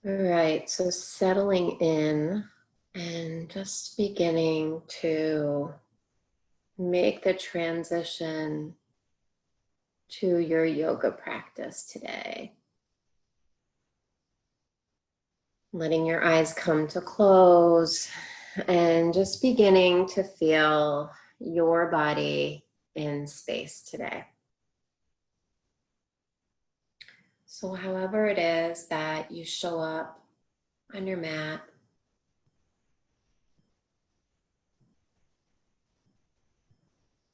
All right, so settling in and just beginning to make the transition to your yoga practice today. Letting your eyes come to close and just beginning to feel your body in space today. So however it is that you show up on your mat,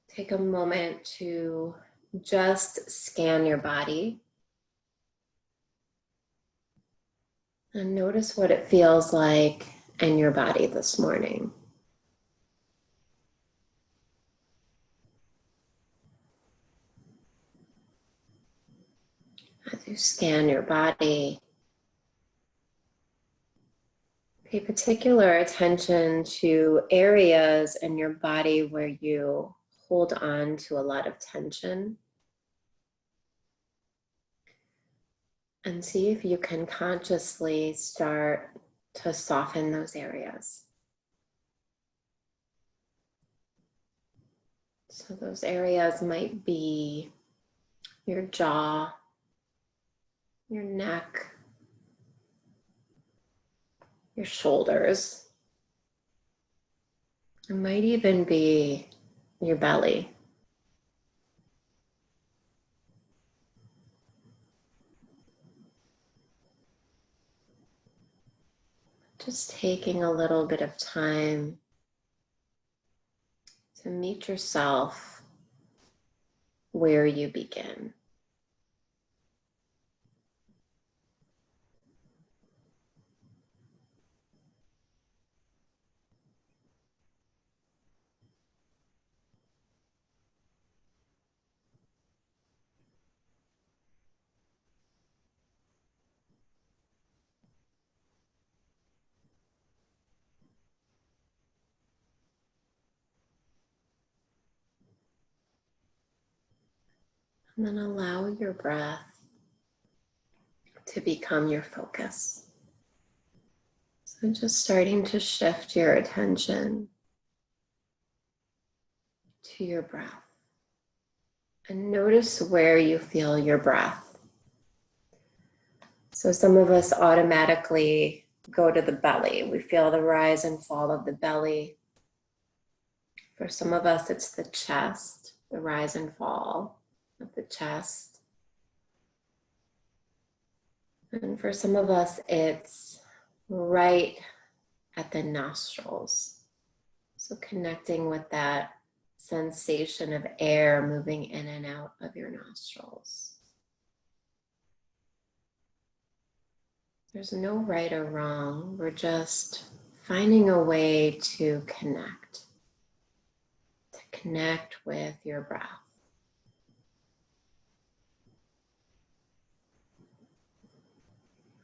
take a moment to just scan your body and notice what it feels like in your body this morning. As you scan your body, pay particular attention to areas in your body where you hold on to a lot of tension. And see if you can consciously start to soften those areas. So those areas might be your jaw, your neck, your shoulders. It might even be your belly. Just taking a little bit of time to meet yourself where you begin. And then allow your breath to become your focus. So just starting to shift your attention to your breath. And notice where you feel your breath. So some of us automatically go to the belly. We feel the rise and fall of the belly. For some of us, it's the chest, the rise and fall of the chest. And for some of us, it's right at the nostrils. So connecting with that sensation of air moving in and out of your nostrils. There's no right or wrong. We're just finding a way to connect with your breath.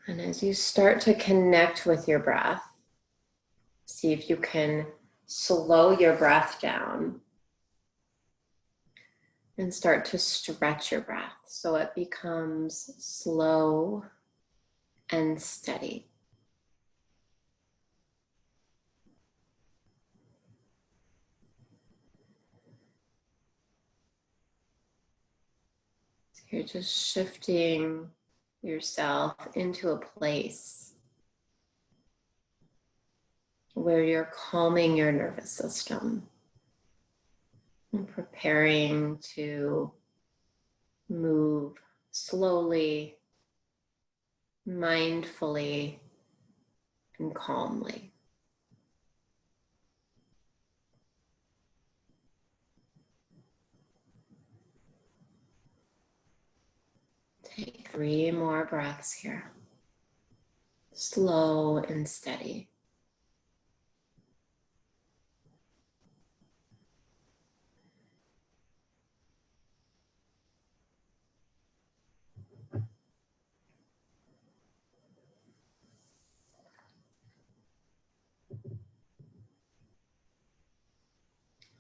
And as you start to connect with your breath, see if you can slow your breath down and start to stretch your breath so it becomes slow and steady. So you're just shifting yourself into a place where you're calming your nervous system and preparing to move slowly, mindfully, and calmly. Take 3 more breaths here. Slow and steady.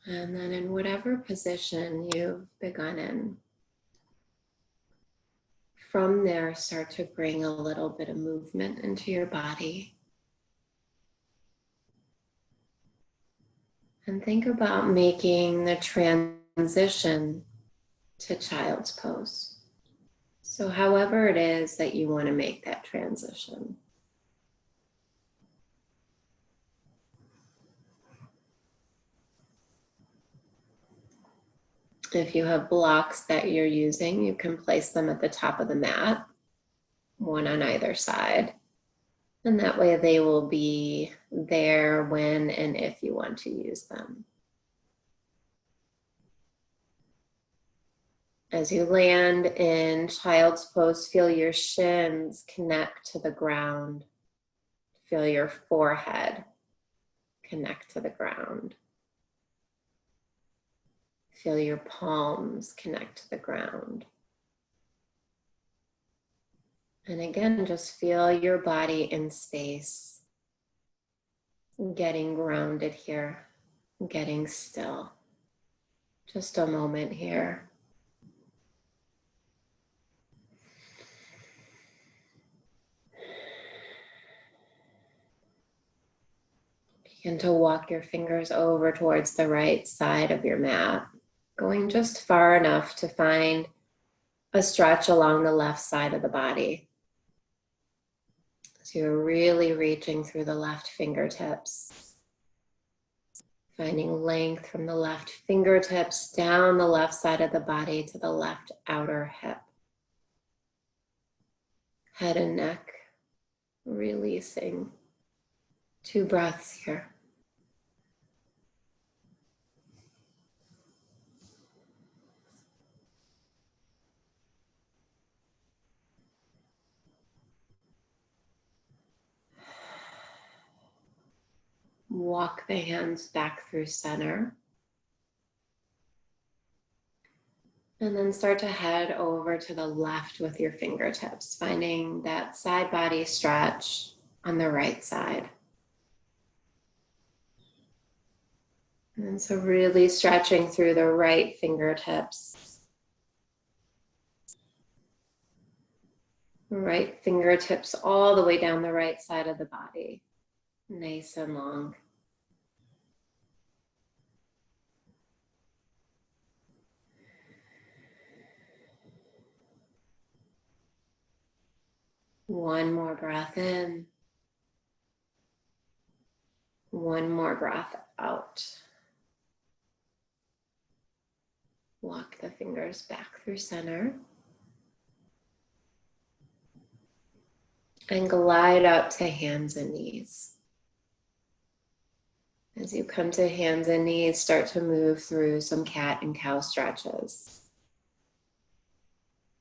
And then in whatever position you've begun in, from there, start to bring a little bit of movement into your body. And think about making the transition to child's pose. So however it is that you want to make that transition. If you have blocks that you're using, you can place them at the top of the mat, one on either side. And that way they will be there when and if you want to use them. As you land in child's pose, feel your shins connect to the ground. Feel your forehead connect to the ground. Feel your palms connect to the ground. And again, just feel your body in space, getting grounded here, getting still. Just a moment here. Begin to walk your fingers over towards the right side of your mat, going just far enough to find a stretch along the left side of the body. So you're really reaching through the left fingertips, finding length from the left fingertips down the left side of the body to the left outer hip. Head and neck, releasing. 2 breaths here. Walk the hands back through center. And then start to head over to the left with your fingertips, finding that side body stretch on the right side. And so really stretching through the right fingertips. Right fingertips all the way down the right side of the body. Nice and long. One more breath in. One more breath out. Walk the fingers back through center. And glide out to hands and knees. As you come to hands and knees, start to move through some cat and cow stretches.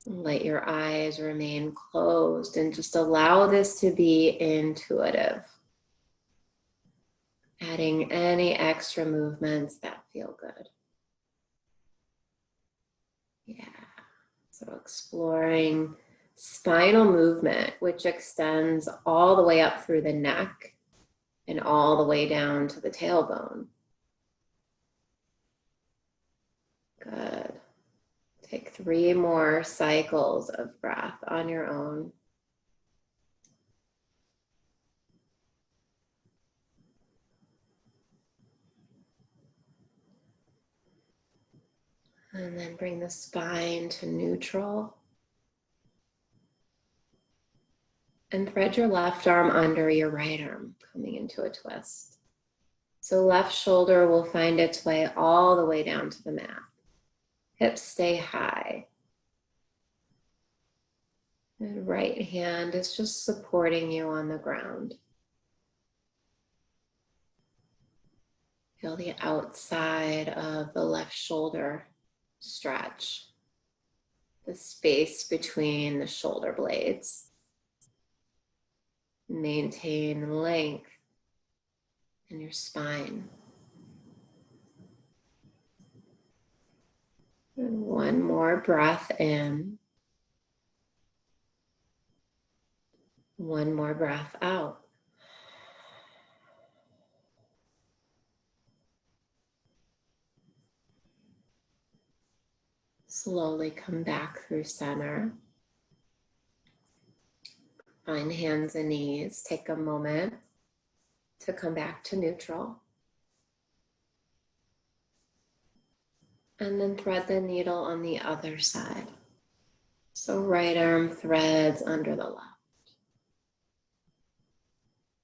Let your eyes remain closed and just allow this to be intuitive. Adding any extra movements that feel good. Yeah, so exploring spinal movement, which extends all the way up through the neck and all the way down to the tailbone. Good. Take 3 more cycles of breath on your own. And then bring the spine to neutral. And thread your left arm under your right arm, coming into a twist. So left shoulder will find its way all the way down to the mat. Hips stay high. And right hand is just supporting you on the ground. Feel the outside of the left shoulder stretch. The space between the shoulder blades. Maintain length in your spine. And one more breath in. One more breath out. Slowly come back through center. Find hands and knees. Take a moment to come back to neutral. And then thread the needle on the other side. So right arm threads under the left.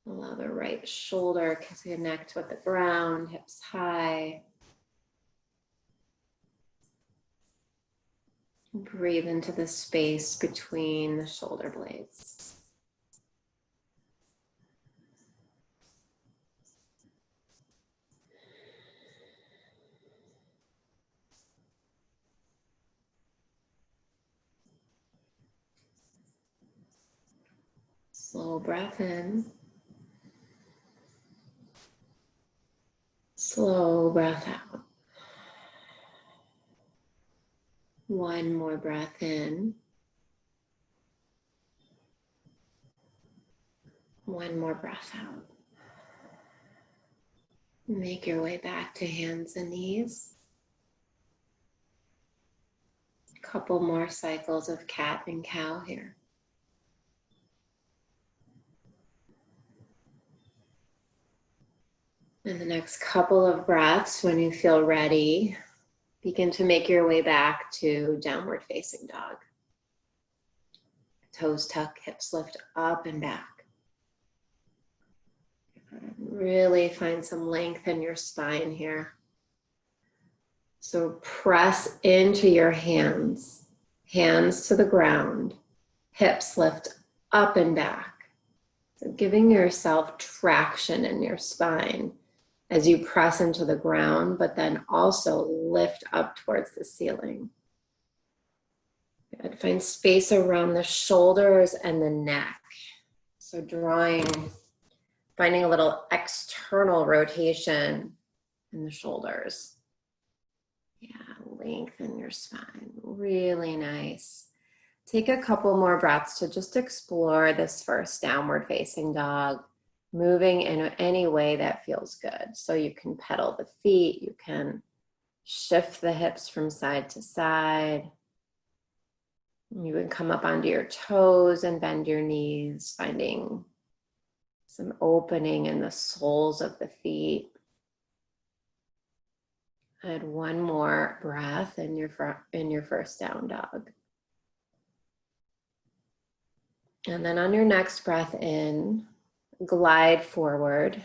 Allow the right shoulder to connect with the ground, hips high. Breathe into the space between the shoulder blades. Slow breath in. Slow breath out. One more breath in. One more breath out. Make your way back to hands and knees. A couple more cycles of cat and cow here. And the next couple of breaths, when you feel ready, begin to make your way back to downward facing dog. Toes tuck, hips lift up and back. Really find some length in your spine here. So press into your hands, hands to the ground, hips lift up and back. So giving yourself traction in your spine as you press into the ground, but then also lift up towards the ceiling. Good. Find space around the shoulders and the neck. So finding a little external rotation in the shoulders. Yeah, lengthen your spine. Really nice. Take a couple more breaths to just explore this first downward facing dog, moving in any way that feels good. So you can pedal the feet, you can shift the hips from side to side. You can come up onto your toes and bend your knees, finding some opening in the soles of the feet. Add one more breath in your first down dog. And then on your next breath in, glide forward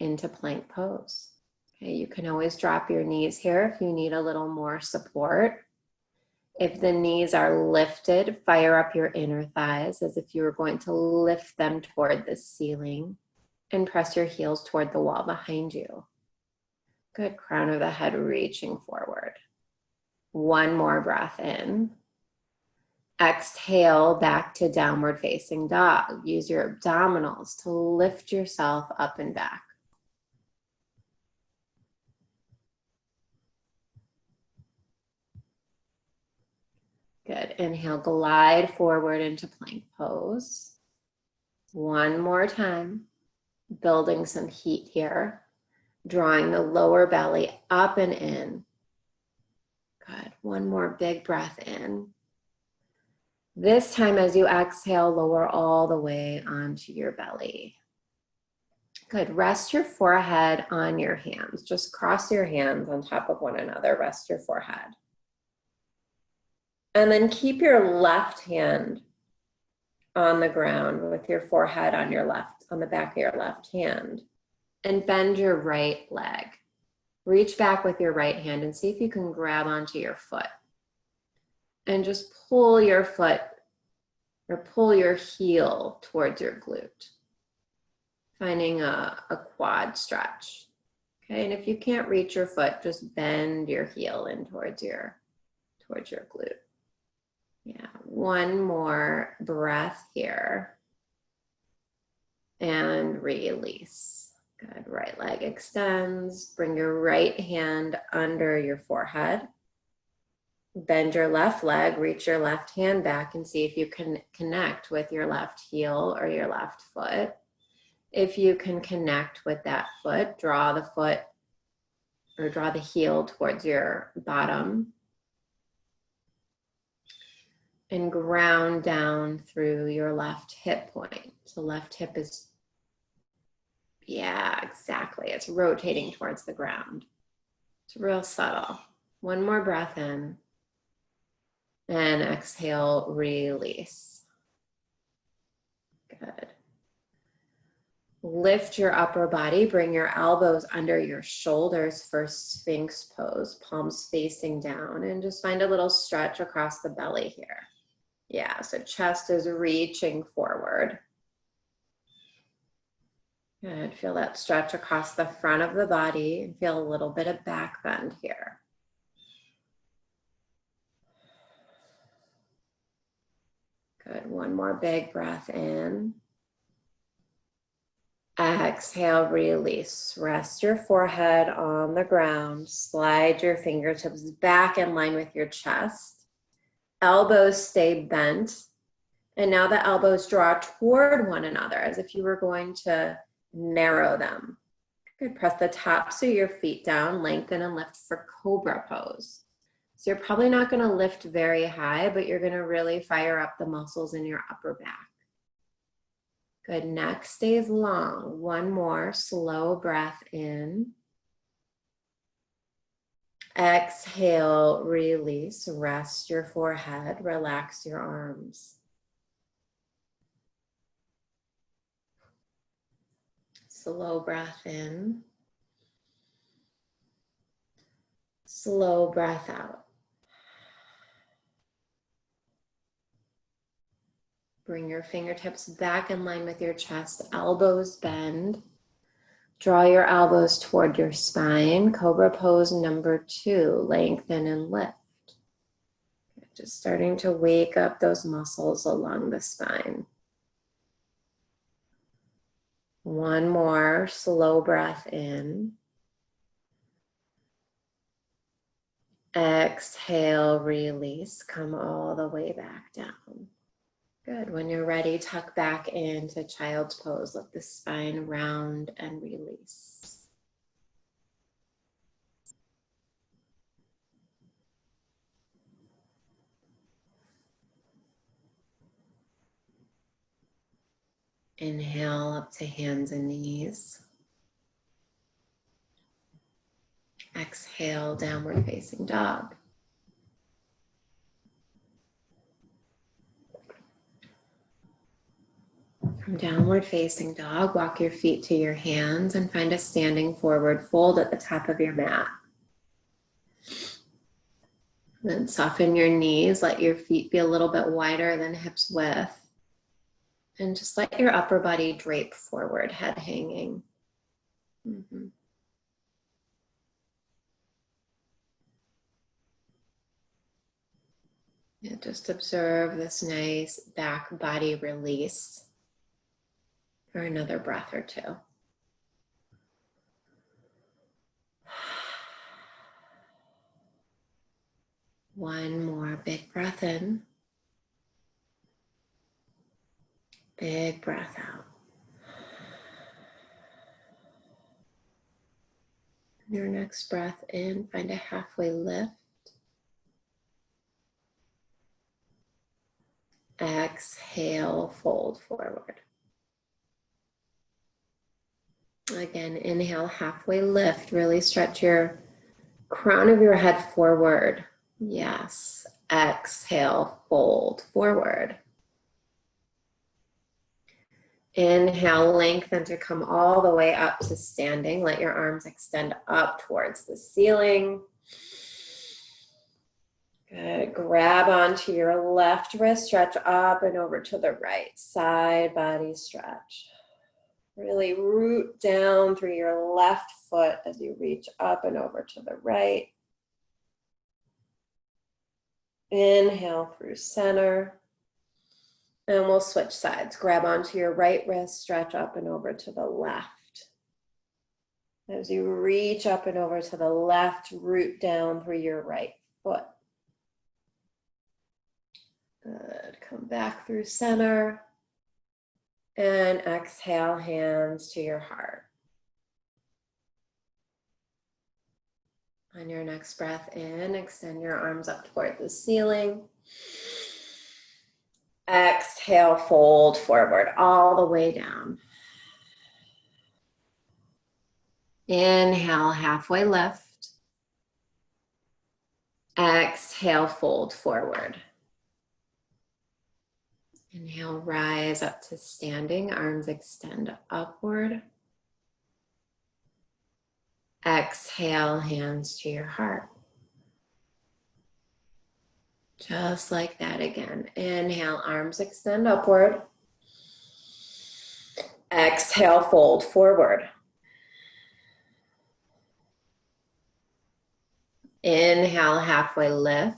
into plank pose. Okay, you can always drop your knees here if you need a little more support. If the knees are lifted, fire up your inner thighs as if you were going to lift them toward the ceiling and press your heels toward the wall behind you. Good, crown of the head reaching forward. One more breath in. Exhale back to downward facing dog. Use your abdominals to lift yourself up and back. Good. Inhale, glide forward into plank pose. One more time. Building some heat here. Drawing the lower belly up and in. Good. One more big breath in. This time as you exhale, lower all the way onto your belly. Good. Rest your forehead on your hands. Just cross your hands on top of one another. Rest your forehead. And then keep your left hand on the ground with your forehead on the back of your left hand. And bend your right leg. Reach back with your right hand and see if you can grab onto your foot. And just pull your foot or pull your heel towards your glute. Finding a quad stretch. Okay, and if you can't reach your foot, just bend your heel in towards your glute. Yeah, one more breath here. And release. Good, right leg extends. Bring your right hand under your forehead. Bend your left leg, reach your left hand back and see if you can connect with your left heel or your left foot. If you can connect with that foot, draw the heel towards your bottom. and ground down through your left hip point. So left hip is, yeah, exactly. It's rotating towards the ground. It's real subtle. One more breath in. And exhale, release. Good. Lift your upper body, bring your elbows under your shoulders for Sphinx pose, palms facing down, and just find a little stretch across the belly here. Yeah, so chest is reaching forward. Good, feel that stretch across the front of the body and feel a little bit of back bend here. Good, one more big breath in. Exhale, release. Rest your forehead on the ground. Slide your fingertips back in line with your chest. Elbows stay bent. And now the elbows draw toward one another as if you were going to narrow them. Good. Press the tops of your feet down, lengthen and lift for cobra pose. So you're probably not going to lift very high, but you're going to really fire up the muscles in your upper back. Good, neck stays long. One more slow breath in. Exhale, release, rest your forehead, relax your arms. Slow breath in. Slow breath out. Bring your fingertips back in line with your chest, elbows bend. Draw your elbows toward your spine. Cobra pose number 2, lengthen and lift. Just starting to wake up those muscles along the spine. One more slow breath in. Exhale, release, come all the way back down. Good. When you're ready, tuck back into child's pose. Let the spine round and release. Inhale up to hands and knees. Exhale, downward facing dog. From downward facing dog, walk your feet to your hands and find a standing forward fold at the top of your mat. Then soften your knees, let your feet be a little bit wider than hips width. And just let your upper body drape forward, head hanging. Yeah, just observe this nice back body release for another breath or two. One more big breath in. Big breath out. Your next breath in, find a halfway lift. Exhale, fold forward. Again, inhale, halfway lift. Really stretch your crown of your head forward. Yes. Exhale, fold forward. Inhale, lengthen to come all the way up to standing. Let your arms extend up towards the ceiling. Good. Grab onto your left wrist, stretch up and over to the right. Side body stretch. Really root down through your left foot as you reach up and over to the right. Inhale through center. And we'll switch sides. Grab onto your right wrist, stretch up and over to the left. As you reach up and over to the left, root down through your right foot. Good. Come back through center. And exhale, hands to your heart. On your next breath in, extend your arms up toward the ceiling. Exhale, fold forward all the way down. Inhale, halfway lift. Exhale, fold forward. Inhale, rise up to standing, arms extend upward. Exhale, hands to your heart. Just like that again. Inhale, arms extend upward. Exhale, fold forward. Inhale, halfway lift.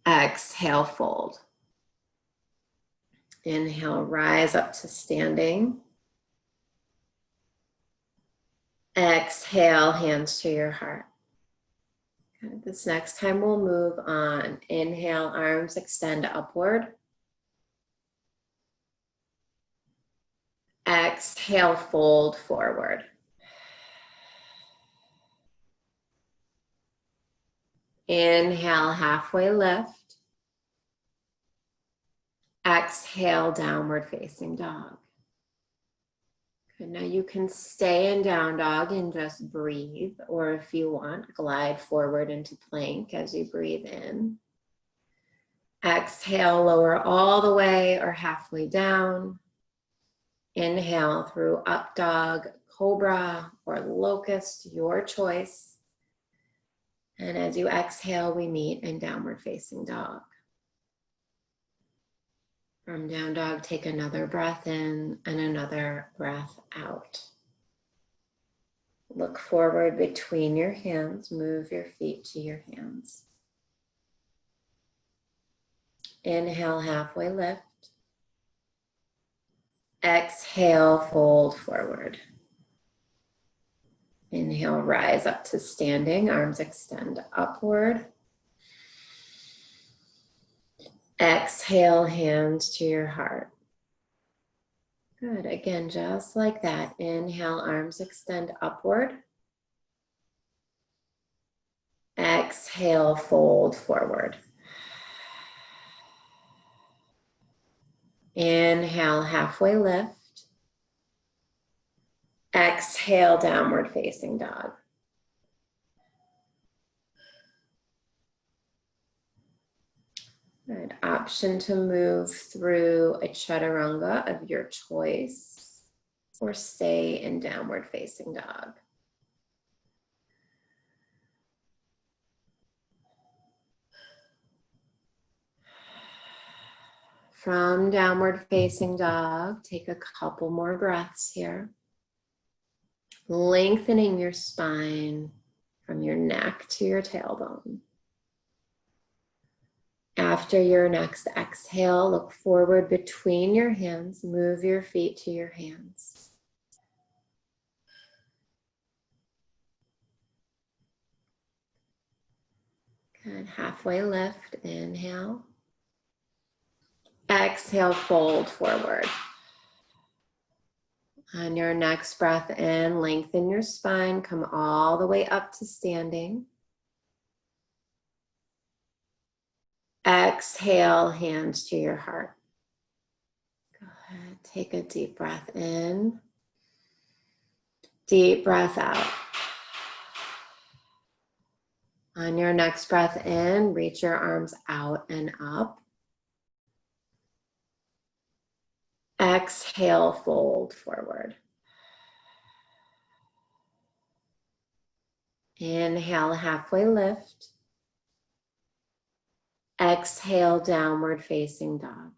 Exhale, fold. Inhale, rise up to standing. Exhale, hands to your heart. Okay, this next time we'll move on. Inhale, arms extend upward. Exhale, fold forward. Inhale, halfway lift. Exhale, downward facing dog. Good. Now you can stay in down dog and just breathe, or if you want, glide forward into plank as you breathe in. Exhale, lower all the way or halfway down. Inhale through up dog, cobra, or locust, your choice. And as you exhale, we meet in downward facing dog. From down dog, take another breath in and another breath out. Look forward between your hands, move your feet to your hands. Inhale, halfway lift. Exhale, fold forward. Inhale, rise up to standing, arms extend upward. Exhale, hands to your heart. Good, again, just like that. Inhale, arms extend upward. Exhale, fold forward. Inhale, halfway lift. Exhale, downward facing dog. Good. Option to move through a chaturanga of your choice or stay in downward facing dog. From downward facing dog, take a couple more breaths here. Lengthening your spine from your neck to your tailbone. After your next exhale, look forward between your hands. Move your feet to your hands. Good. Halfway lift. Inhale. Exhale, fold forward. On your next breath in, lengthen your spine. Come all the way up to standing. Exhale, hands to your heart. Go ahead, take a deep breath in. Deep breath out. On your next breath in, reach your arms out and up. Exhale, fold forward. Inhale, halfway lift. Exhale, downward facing dog.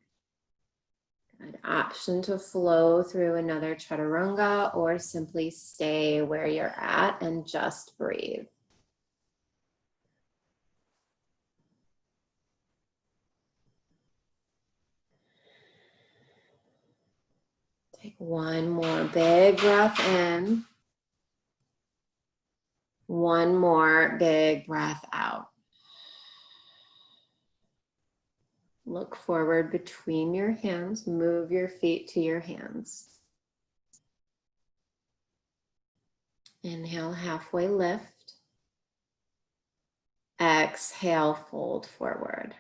Good. Option to flow through another chaturanga or simply stay where you're at and just breathe. Take one more big breath in. One more big breath out. Look forward between your hands. Move your feet to your hands. Inhale, halfway lift. Exhale, fold forward.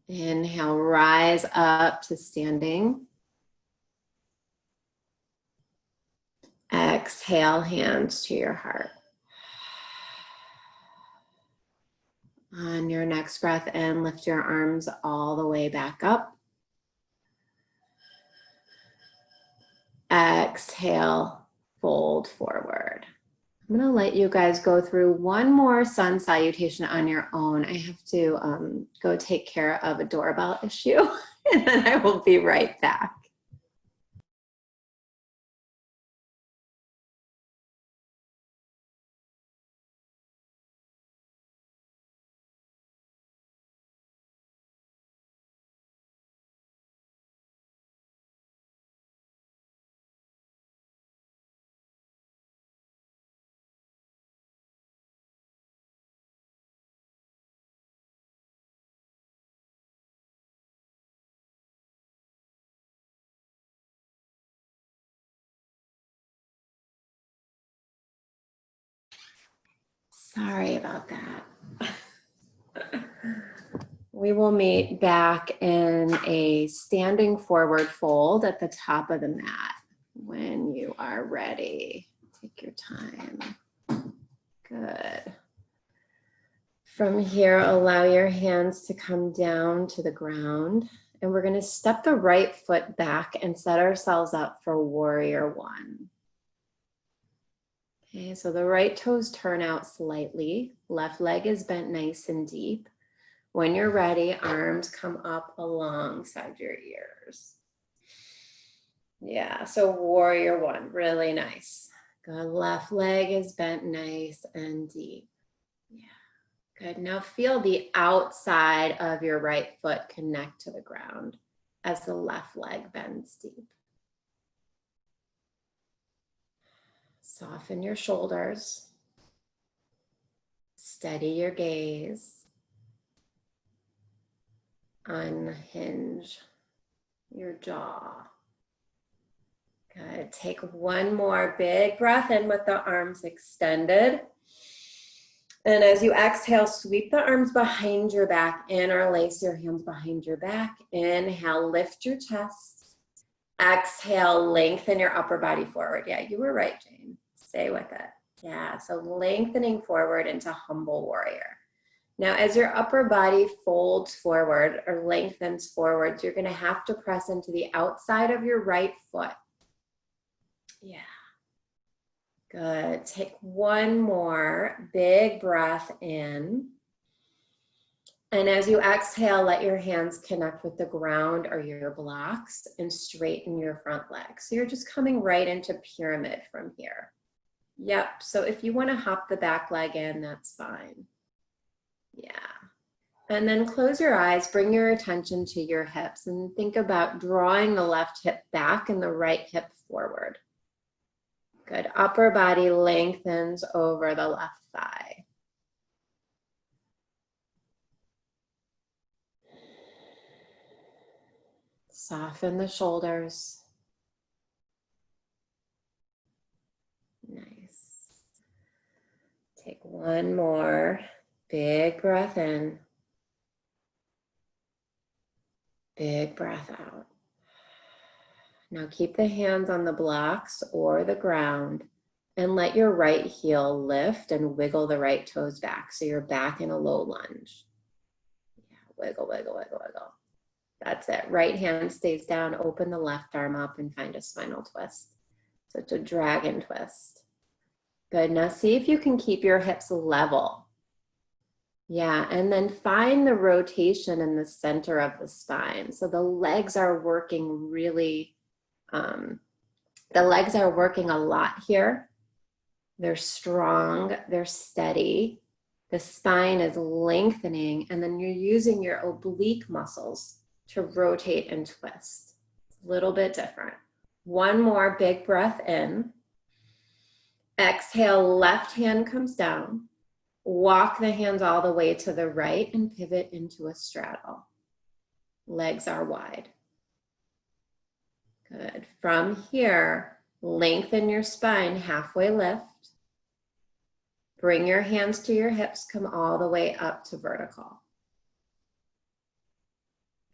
Inhale, rise up to standing. Exhale, hands to your heart. On your next breath in, lift your arms all the way back up. Exhale, fold forward. I'm going to let you guys go through one more sun salutation on your own. I have to go take care of a doorbell issue, and then I will be right back. Sorry about that. We will meet back in a standing forward fold at the top of the mat when you are ready. Take your time. Good. From here, allow your hands to come down to the ground. And we're going to step the right foot back and set ourselves up for warrior one. Okay, so the right toes turn out slightly. Left leg is bent nice and deep. When you're ready, arms come up alongside your ears. Yeah, so warrior one, really nice. Good, left leg is bent nice and deep. Yeah, good. Now feel the outside of your right foot connect to the ground as the left leg bends deep. Soften your shoulders. Steady your gaze. Unhinge your jaw. Good. Take one more big breath in with the arms extended. And as you exhale, sweep the arms behind your back. Interlace your hands behind your back. Inhale, lift your chest. Exhale, lengthen your upper body forward. Yeah, you were right, Jane. Stay with it. Yeah, so lengthening forward into humble warrior. Now, as your upper body folds forward or lengthens forward, you're going to have to press into the outside of your right foot. Yeah. Good. Take one more big breath in. And as you exhale, let your hands connect with the ground or your blocks and straighten your front leg. So you're just coming right into pyramid from here. Yep. So if you want to hop the back leg in, that's fine. Yeah. And then close your eyes, bring your attention to your hips and think about drawing the left hip back and the right hip forward. Good. Upper body lengthens over the left thigh. Soften the shoulders. Nice. Take one more big breath in. Big breath out. Now keep the hands on the blocks or the ground and let your right heel lift and wiggle the right toes back. So you're back in a low lunge. Yeah, wiggle, wiggle, wiggle, wiggle. That's it. Right hand stays down, open the left arm up and find a spinal twist. So it's a dragon twist. Good. Now see if you can keep your hips level. Yeah, and then find the rotation in the center of the spine. So the legs are working really, the legs are working a lot here. They're strong, they're steady. The spine is lengthening, and then you're using your oblique muscles to rotate and twist. It's a little bit different. One more big breath in. Exhale, left hand comes down. Walk the hands all the way to the right and pivot into a straddle. Legs are wide. Good. From here, lengthen your spine, halfway lift. Bring your hands to your hips, come all the way up to vertical.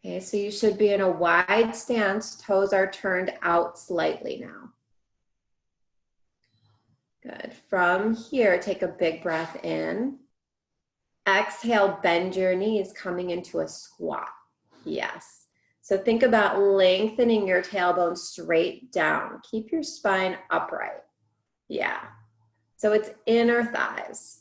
Okay, so you should be in a wide stance. Toes are turned out slightly now. Good. From here, take a big breath in. Exhale, bend your knees, coming into a squat. Yes. So think about lengthening your tailbone straight down. Keep your spine upright. Yeah. So it's inner thighs.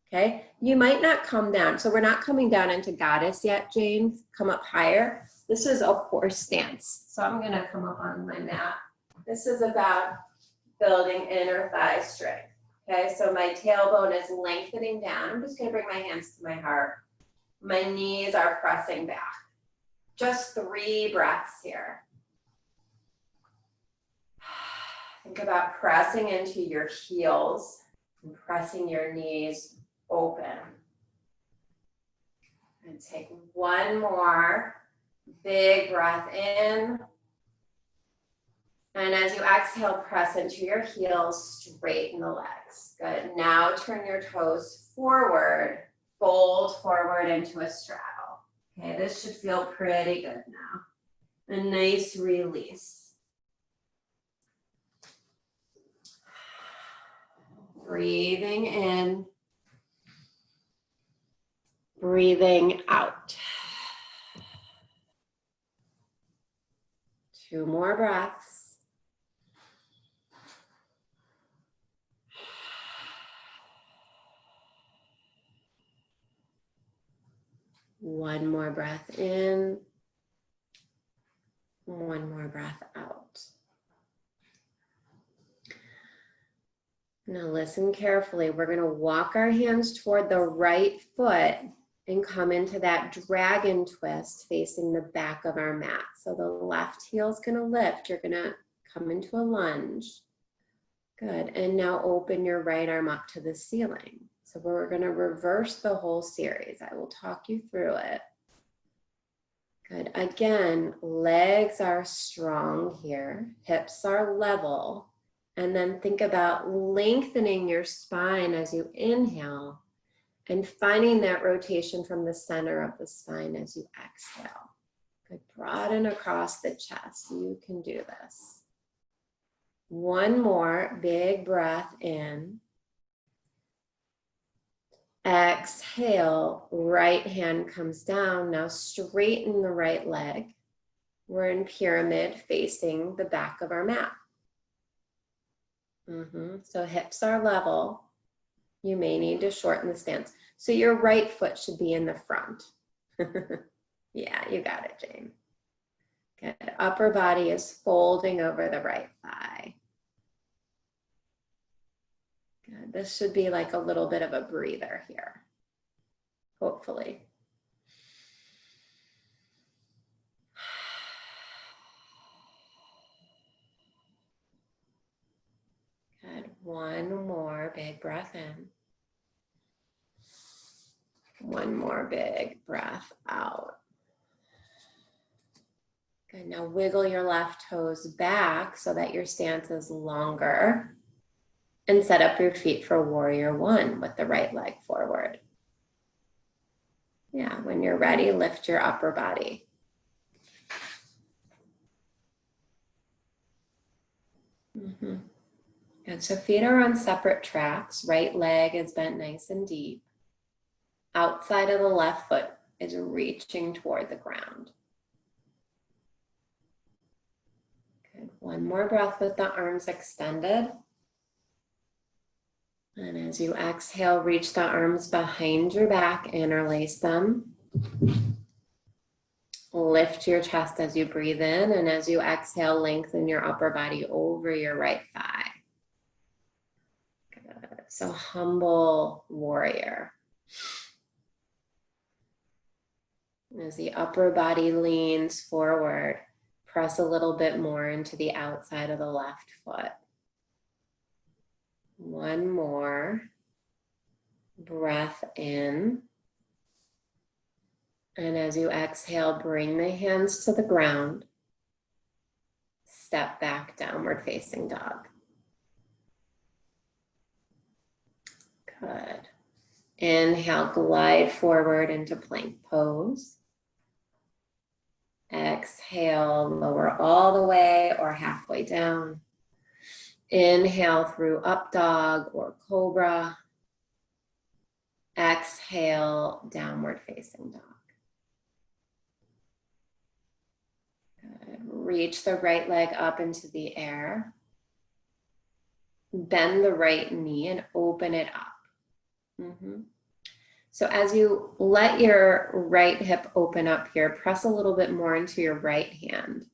Okay. You might not come down. So we're not coming down into goddess yet, Jane. Come up higher. This is a horse stance. So I'm going to come up on my mat. This is about building inner thigh strength. Okay, so my tailbone is lengthening down. I'm just going to bring my hands to my heart. My knees are pressing back. Just 3 breaths here. Think about pressing into your heels and pressing your knees open. And take one more big breath in. And as you exhale, press into your heels, straighten the legs. Good. Now turn your toes forward, fold forward into a straddle. Okay, this should feel pretty good now. A nice release. Breathing in, breathing out. 2 more breaths. One more breath in, 1 more breath out. Now listen carefully. We're going to walk our hands toward the right foot and come into that dragon twist facing the back of our mat. So the left heel is going to lift. You're going to come into a lunge. Good. And now open your right arm up to the ceiling. So we're going to reverse the whole series. I will talk you through it. Good. Again, legs are strong here. Hips are level. And then think about lengthening your spine as you inhale and finding that rotation from the center of the spine as you exhale. Good. Broaden across the chest. You can do this. One more big breath in. Exhale, right hand comes down. Now straighten the right leg. We're in pyramid facing the back of our mat. So hips are level. You may need to shorten the stance. So your right foot should be in the front. Yeah, you got it, Jane. Good. Upper body is folding over the right thigh. Good. This should be like a little bit of a breather here, hopefully. Good. One more big breath in. One more big breath out. Good. Now wiggle your left toes back so that your stance is longer. And set up your feet for warrior 1 with the right leg forward. Yeah, when you're ready, lift your upper body. Good, so feet are on separate tracks. Right leg is bent nice and deep. Outside of the left foot is reaching toward the ground. Good, one more breath with the arms extended. And as you exhale, reach the arms behind your back, interlace them. Lift your chest as you breathe in, and as you exhale, lengthen your upper body over your right thigh. Good. So humble warrior. As the upper body leans forward, press a little bit more into the outside of the left foot. One more breath in. And as you exhale, bring the hands to the ground. Step back, downward facing dog. Good. Inhale, glide forward into plank pose. Exhale, lower all the way or halfway down. Inhale through up dog or cobra. Exhale, downward facing dog. Good. Reach the right leg up into the air. Bend the right knee and open it up. So as you let your right hip open up here, press a little bit more into your right hand.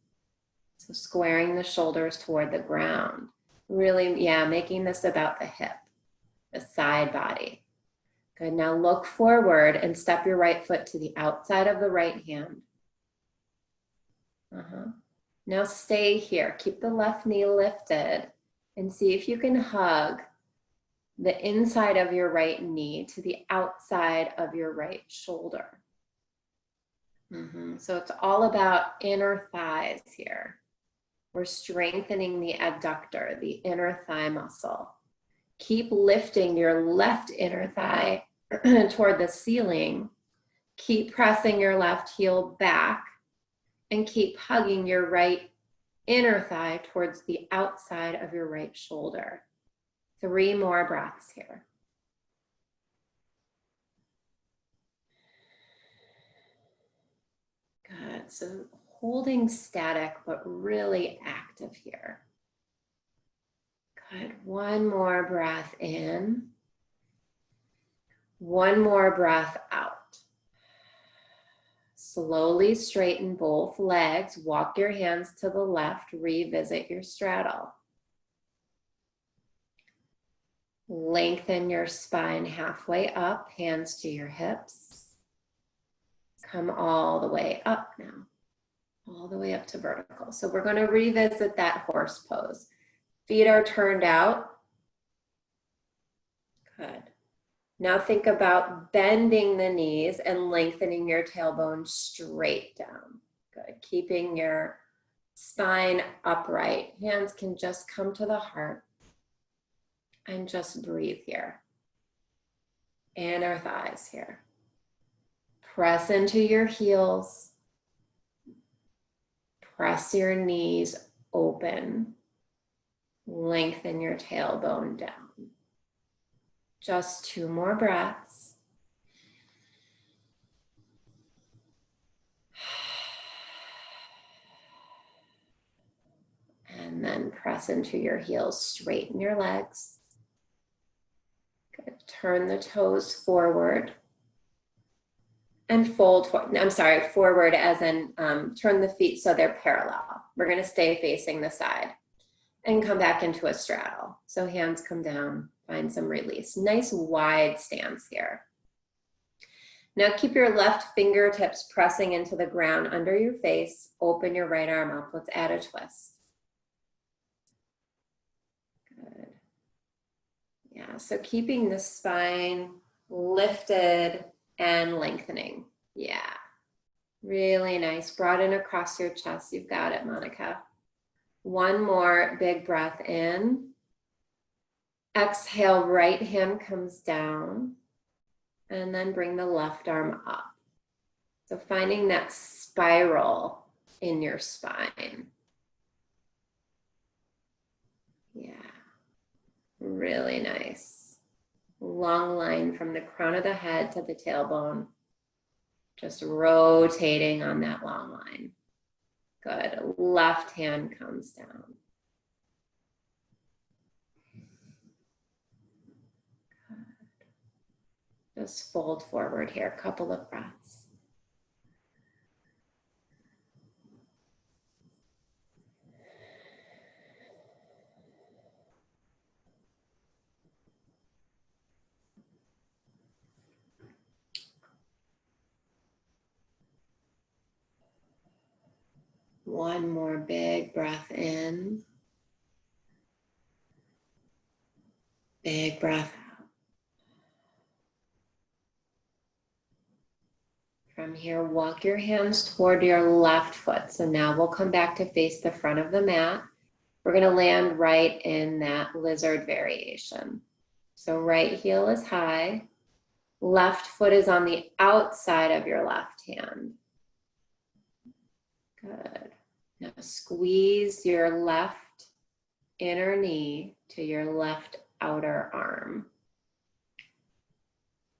So squaring the shoulders toward the ground. Really, making this about the hip, the side body. Good, now look forward and step your right foot to the outside of the right hand. Now stay here, keep the left knee lifted and see if you can hug the inside of your right knee to the outside of your right shoulder. So it's all about inner thighs here. We're strengthening the adductor, the inner thigh muscle. Keep lifting your left inner thigh toward the ceiling. Keep pressing your left heel back and keep hugging your right inner thigh towards the outside of your right shoulder. 3 more breaths here. Good, so holding static, but really active here. Good, 1 more breath in. 1 more breath out. Slowly straighten both legs, walk your hands to the left, revisit your straddle. Lengthen your spine halfway up, hands to your hips. Come all the way up now, all the way up to vertical. So we're going to revisit that horse pose. Feet are turned out. Good. Now think about bending the knees and lengthening your tailbone straight down. Good. Keeping your spine upright. Hands can just come to the heart. And just breathe here. Inner thighs here. Press into your heels. Press your knees open. Lengthen your tailbone down. Just 2 more breaths. And then press into your heels. Straighten your legs. Good. Turn the toes forward. And fold, forward as in turn the feet so they're parallel. We're going to stay facing the side. And come back into a straddle. So hands come down, find some release. Nice wide stance here. Now keep your left fingertips pressing into the ground under your face. Open your right arm up. Let's add a twist. Good. Yeah, so keeping the spine lifted and lengthening. Yeah, really nice. Broaden across your chest. You've got it, Monica. 1 more big breath in. Exhale, right hand comes down. And then bring the left arm up. So finding that spiral in your spine. Yeah, really nice. Long line from the crown of the head to the tailbone. Just rotating on that long line. Good. Left hand comes down. Good. Just fold forward here. A couple of breaths. One more big breath in. Big breath out. From here, walk your hands toward your left foot. So now we'll come back to face the front of the mat. We're going to land right in that lizard variation. So right heel is high. Left foot is on the outside of your left hand. Good. Now squeeze your left inner knee to your left outer arm.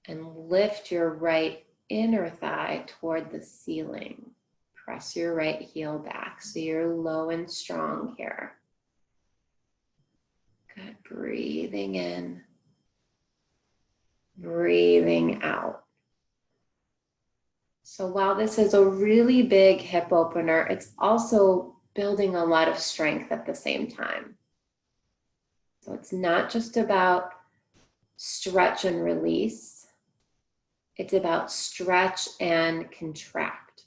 And lift your right inner thigh toward the ceiling. Press your right heel back so you're low and strong here. Good. Breathing in. Breathing out. So while this is a really big hip opener, it's also building a lot of strength at the same time. So it's not just about stretch and release. It's about stretch and contract.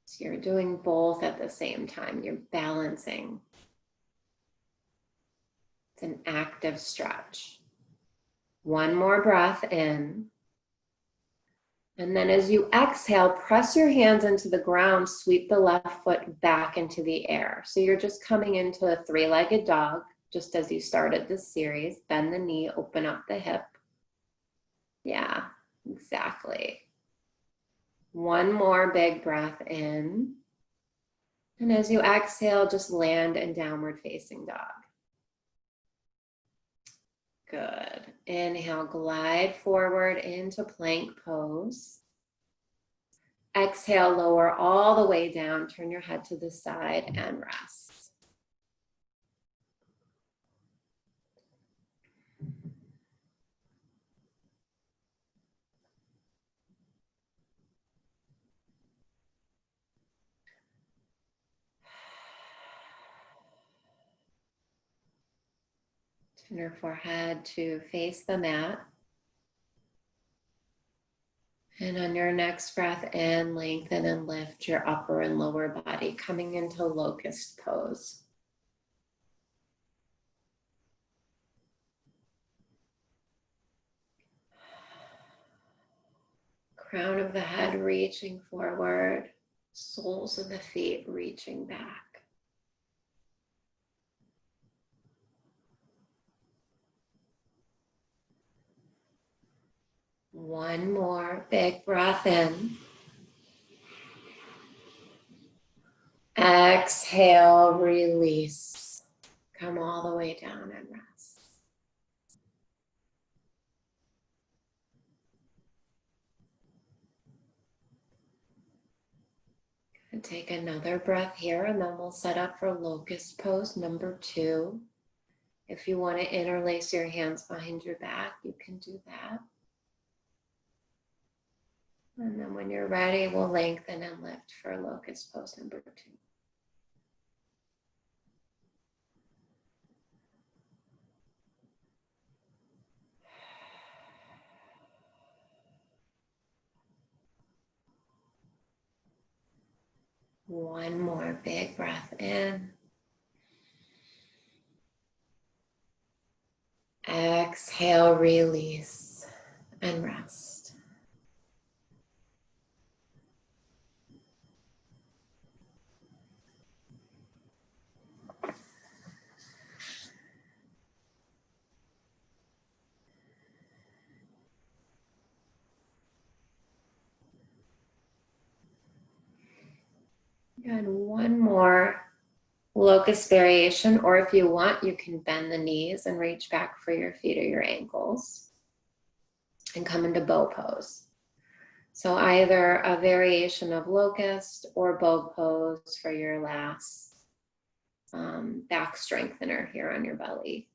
So you're doing both at the same time. You're balancing. It's an active stretch. One more breath in. And then as you exhale, press your hands into the ground, sweep the left foot back into the air. So you're just coming into a three-legged dog, just as you started this series. Bend the knee, open up the hip. Yeah, exactly. One more big breath in. And as you exhale, just land in downward facing dog. Good. Inhale, glide forward into plank pose. Exhale, lower all the way down. Turn your head to the side and rest. Turn your forehead to face the mat. And on your next breath in, lengthen and lift your upper and lower body, coming into locust pose. Crown of the head reaching forward, soles of the feet reaching back. One more big breath in. Exhale, release. Come all the way down and rest. And take another breath here, and then we'll set up for locust pose number 2. If you want to interlace your hands behind your back, you can do that. And then when you're ready, we'll lengthen and lift for locust pose number 2. One more big breath in. Exhale, release, and rest. And one more locust variation, or if you want, you can bend the knees and reach back for your feet or your ankles and come into bow pose. So either a variation of locust or bow pose for your last back strengthener here on your belly.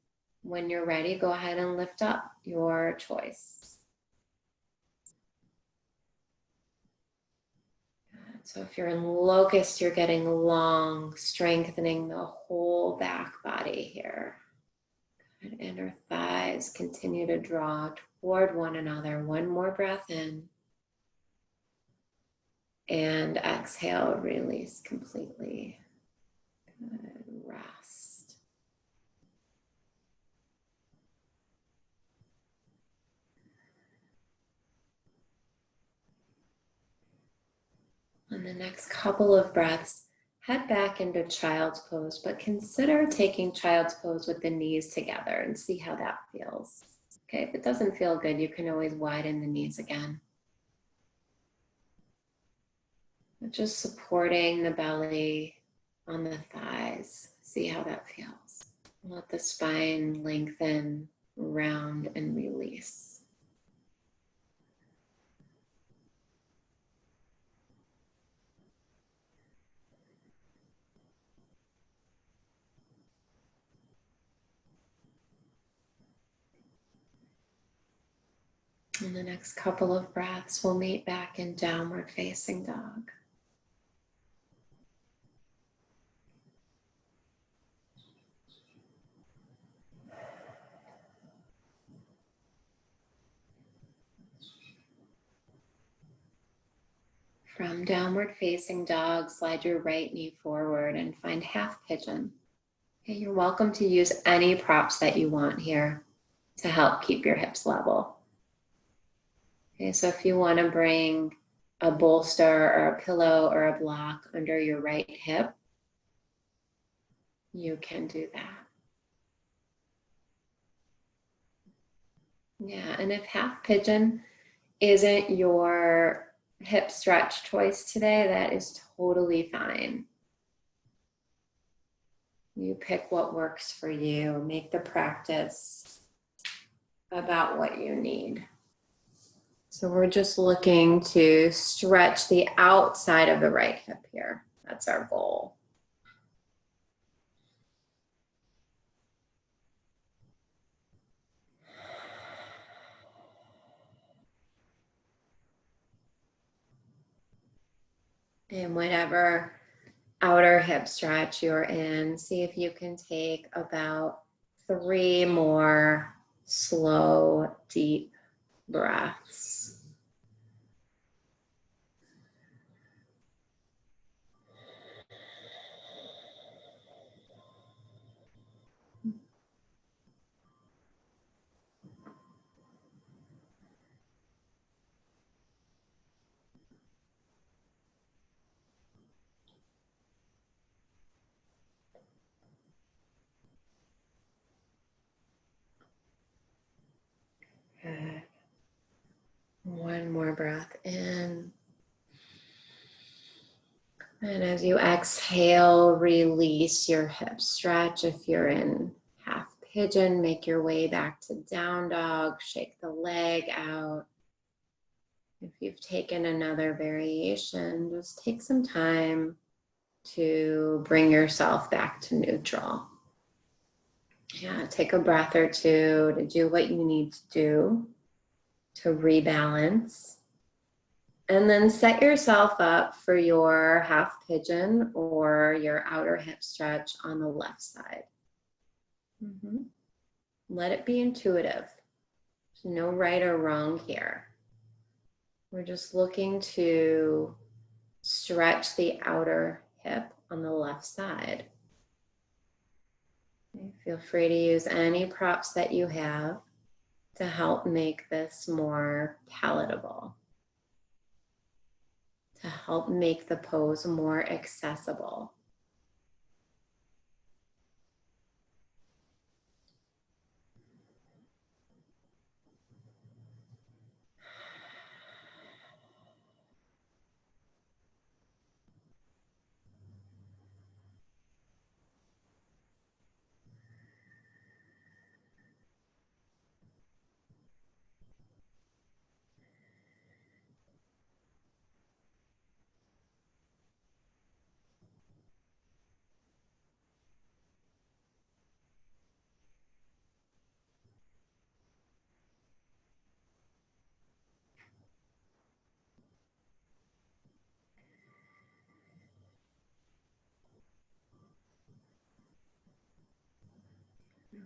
When you're ready, go ahead and lift up, your choice. So if you're in locust, you're getting long, strengthening the whole back body here. Good. Inner thighs continue to draw toward one another. One more breath in. And exhale, release completely. Good. Rest. On the next couple of breaths, head back into child's pose, but consider taking child's pose with the knees together and see how that feels. Okay, if it doesn't feel good, you can always widen the knees again. Just supporting the belly on the thighs. See how that feels. Let the spine lengthen, round, and release. In the next couple of breaths, we'll meet back in downward facing dog. From downward facing dog, slide your right knee forward and find half pigeon. Okay, you're welcome to use any props that you want here to help keep your hips level. Okay, so if you want to bring a bolster or a pillow or a block under your right hip, you can do that. Yeah, and if half pigeon isn't your hip stretch choice today, that is totally fine. You pick what works for you. Make the practice about what you need. So we're just looking to stretch the outside of the right hip here. That's our goal. And whatever outer hip stretch you're in, see if you can take about 3 more slow, deep breaths. Good. One more breath in. And as you exhale, release your hip stretch. If you're in half pigeon, make your way back to down dog. Shake the leg out. If you've taken another variation, just take some time to bring yourself back to neutral. Yeah, take a breath or two to do what you need to do to rebalance. And then set yourself up for your half pigeon or your outer hip stretch on the left side. Let it be intuitive. There's no right or wrong here. We're just looking to stretch the outer hip on the left side. Okay, feel free to use any props that you have to help make this more palatable, to help make the pose more accessible.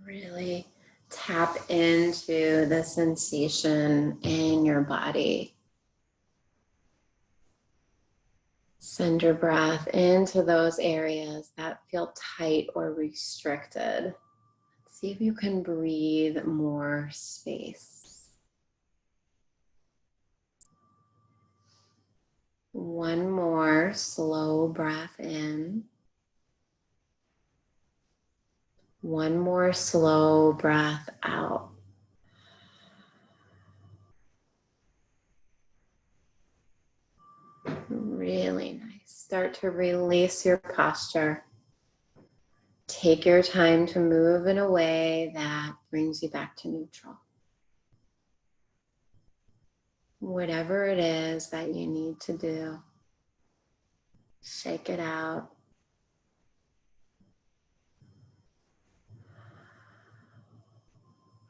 Really tap into the sensation in your body. Send your breath into those areas that feel tight or restricted. See if you can breathe more space. One more slow breath in. One more slow breath out. Really nice. start to release your posture, take your time to move in a way that brings you back to neutral. Whatever it is that you need to do, shake it out.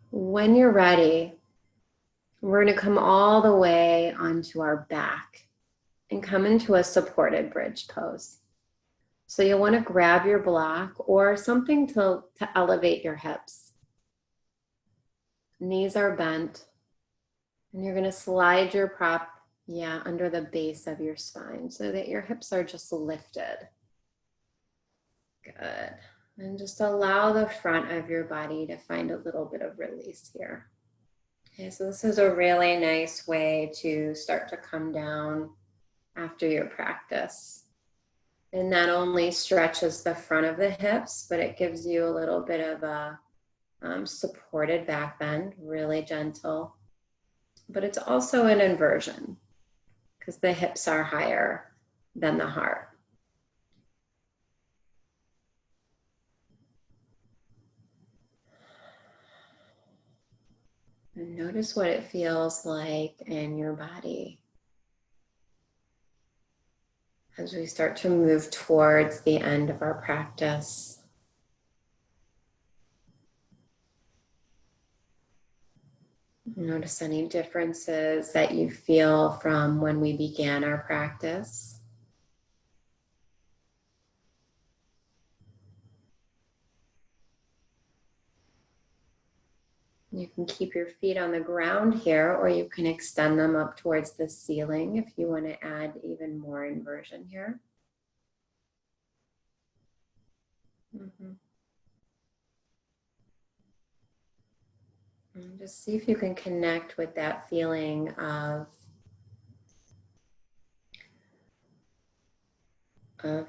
When you're ready, we're going to come all the way onto our back and come into a supported bridge pose. So you'll want to grab your block or something to elevate your hips. Knees are bent, and you're going to slide your prop, under the base of your spine so that your hips are just lifted. Good. And just allow the front of your body to find a little bit of release here. Okay, so this is a really nice way to start to come down after your practice. And not only stretches the front of the hips, but it gives you a little bit of a supported back bend, really gentle. But it's also an inversion because the hips are higher than the heart. And notice what it feels like in your body as we start to move towards the end of our practice. Notice any differences that you feel from when we began our practice. You can keep your feet on the ground here, or you can extend them up towards the ceiling if you want to add even more inversion here. And just see if you can connect with that feeling of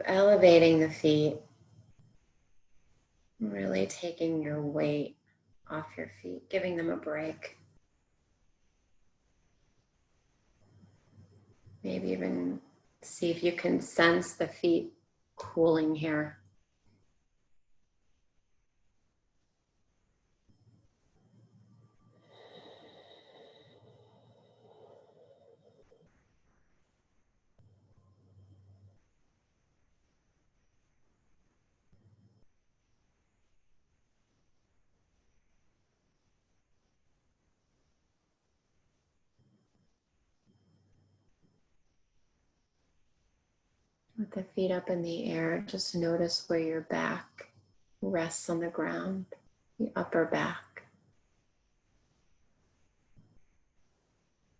elevating the feet, really taking your weight off your feet, giving them a break. Maybe even see if you can sense the feet cooling here. With the feet up in the air, just notice where your back rests on the ground, the upper back.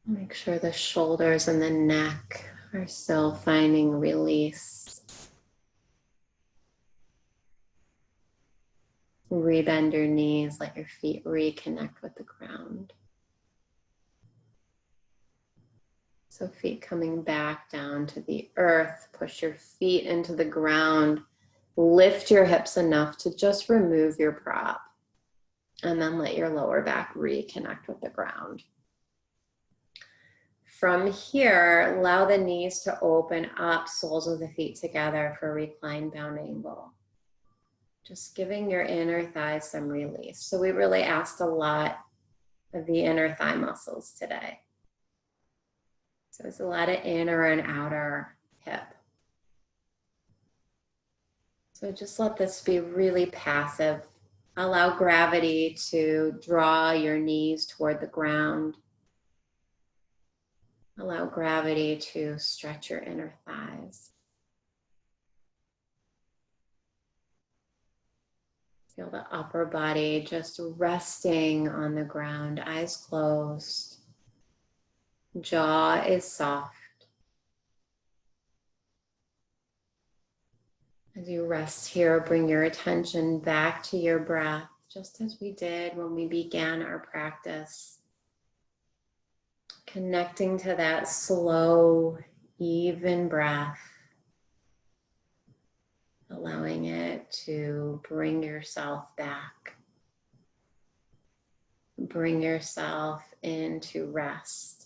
Make sure the shoulders and the neck are still finding release. Rebend your knees, let your feet reconnect with the ground. So feet coming back down to the earth, push your feet into the ground, lift your hips enough to just remove your prop, and then let your lower back reconnect with the ground. From here, allow the knees to open up, soles of the feet together for reclined bound angle. Just giving your inner thighs some release. So we really asked a lot of the inner thigh muscles today. So it's a lot of inner and outer hip. So just let this be really passive. Allow gravity to draw your knees toward the ground. Allow gravity to stretch your inner thighs. Feel the upper body just resting on the ground, eyes closed. Jaw is soft. As you rest here, bring your attention back to your breath, just as we did when we began our practice. Connecting to that slow, even breath. Allowing it to bring yourself back. Bring yourself into rest.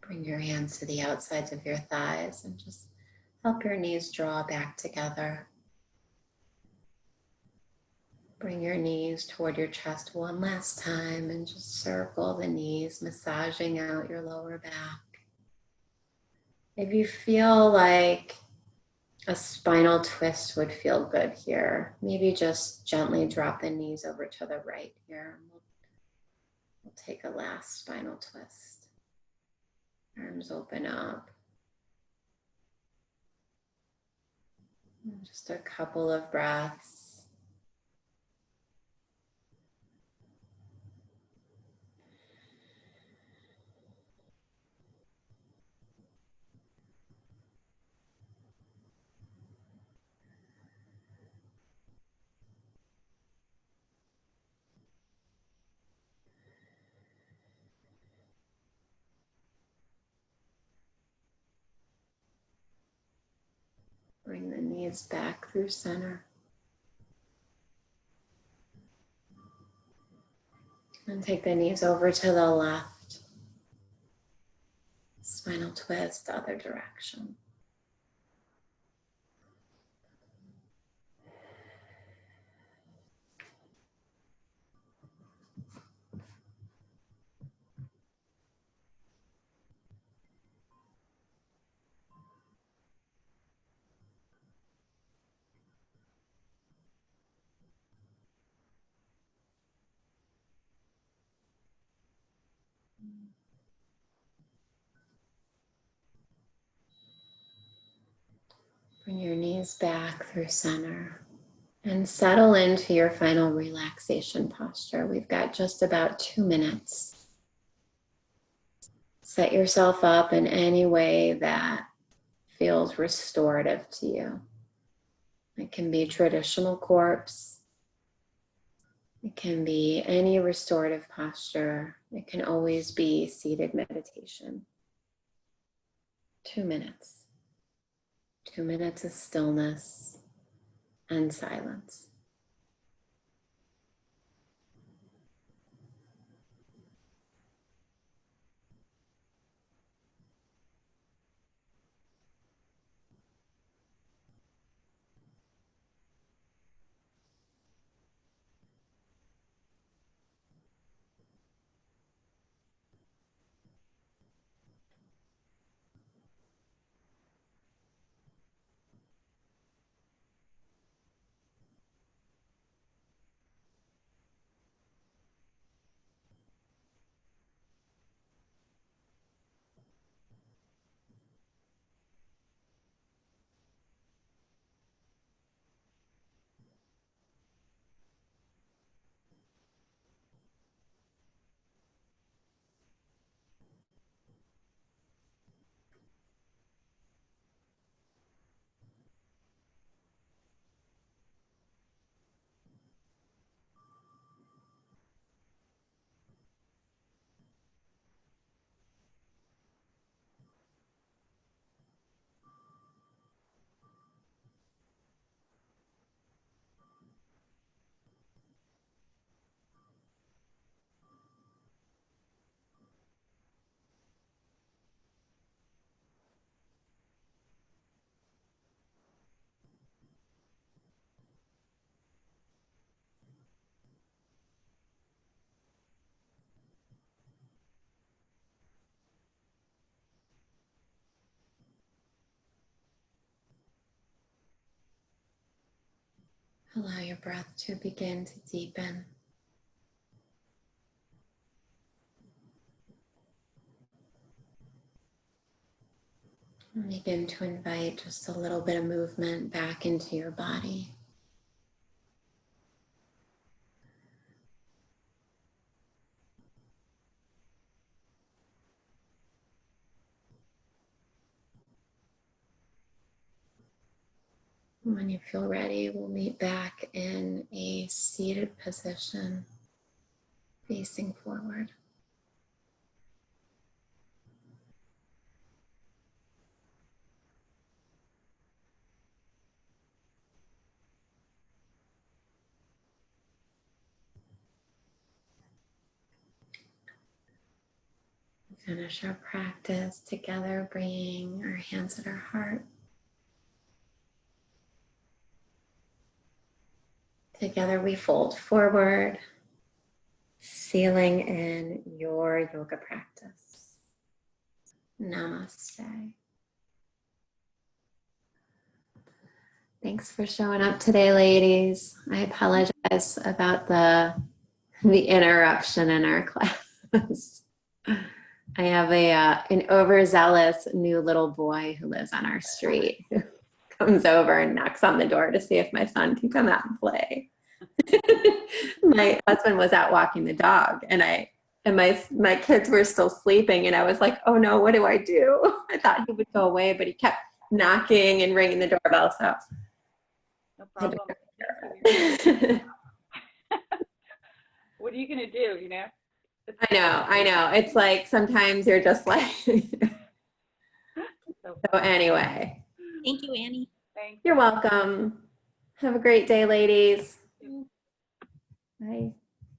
Bring your hands to the outsides of your thighs and just help your knees draw back together. Bring your knees toward your chest one last time and just circle the knees, massaging out your lower back. If you feel like a spinal twist would feel good here, maybe just gently drop the knees over to the right here. We'll take a last spinal twist. Arms open up. Just a couple of breaths. Bring the knees back through center. And take the knees over to the left. Spinal twist, other direction. Bring your knees back through center and settle into your final relaxation posture. We've got just about 2 minutes. Set yourself up in any way that feels restorative to you. It can be traditional corpse. It can be any restorative posture. It can always be seated meditation. 2 minutes. 2 minutes of stillness and silence. Allow your breath to begin to deepen. And begin to invite just a little bit of movement back into your body. When you feel ready, we'll meet back in a seated position, facing forward. finish our practice together, bringing our hands at our heart. Together we fold forward, sealing in your yoga practice. Namaste. Thanks for showing up today, ladies. I apologize about the interruption in our class. I have an overzealous new little boy who lives on our street who comes over and knocks on the door to see if my son can come out and play. My husband was out walking the dog, and my kids were still sleeping, and I was like, oh no, what do I do? I thought he would go away, but he kept knocking and ringing the doorbell, so No problem. What are you going to do, you know? I know. It's like sometimes you're just like, so anyway. Thank you, Annie. Thanks. You're welcome. Have a great day, ladies. Bye.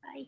Bye.